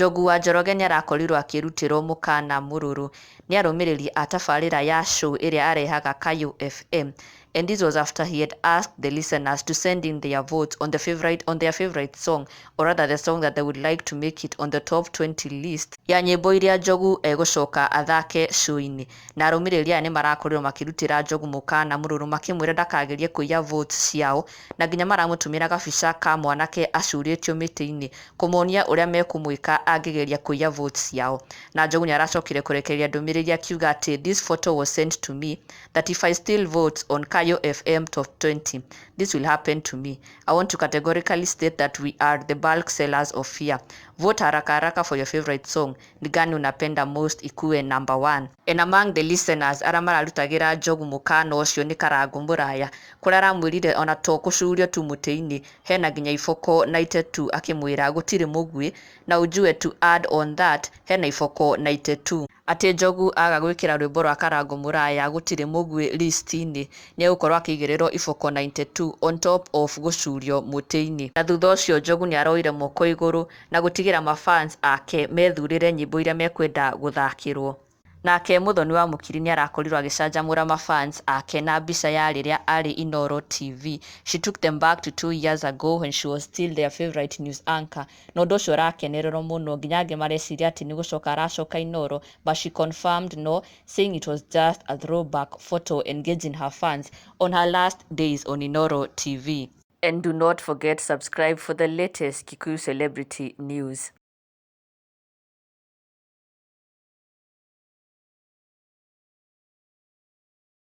Njogu wa Njoroge nĩarakorirwo akĩrutĩrwo Mûkana Mururu nĩ arũmĩrĩri a tabarĩra ya show ĩrĩa arehaga Kikuyu FM, and this was after he had asked the listeners to send in their votes on their favorite song, or rather the song that they would like to make it on the top 20 list ya nyĩmbo iria Njogu egũcoka athake show-inĩ. Na arũmĩrĩri aya nĩmarakorirwo makĩrutĩra Njogu Mûkana Mururu makĩmwĩra ndakagerie kũiya votes ciao, na nginya maramũtũmĩra gabica ka mwanake acurĩtio mĩtĩ-inĩ kũmonia ũrĩa mekũmwĩka angĩgeria kũiya votes ciao. Na Njogu nĩaracokire kũrekereria ndũmĩrĩri akiuga atĩ this photo was sent to me that if I steal votes on Kikuyu FM top 20, this will happen to me. I want to categorically state that we are the bulk sellers of fear. Vote haraka haraka for your favorite song. Ni gani unapenda most ikuwe number 1. And among the listeners arĩa mararutagĩra Njogu mũkana ũcio nĩ Karangũ Mũraya, kũrĩa aramwĩrire ona to gũcurio tu mũtĩ-inĩ, hena nginya iboko 92 akĩmwĩra gũtirĩ mũguĩ, na ujue to add on that hena iboko 92 atĩ Njogu aga gwĩkĩra rwĩmbo rwa Karangũ Mũraya gũtirĩ mũguĩ list-inĩ nĩegũkorwo akĩigĩrĩrwo iboko 92 on top of gũcurio mũtĩ-inĩ. Na thutha ũcio Njogu nĩaroire moko igũrũ na gũtigĩra mafans ake methurĩre nyĩmbo iria mekwenda gũthakĩrwo. Nake Mũthoni wa Mũkiri nĩarakorirwo agĩcanjamũra mafans ake na mbica ya rĩrĩa arĩ Inooro TV. She took them back to 2 years ago when she was still their favorite news anchor. Na ũndũ ũcio ũrakenererwo mũno, nginya angĩ mareciria atĩ nĩgũcoka aracoka Inooro, but she confirmed no, saying it was just a throwback photo engaging her fans on her last days on Inooro TV. And do not forget subscribe for the latest Kikuyu celebrity news.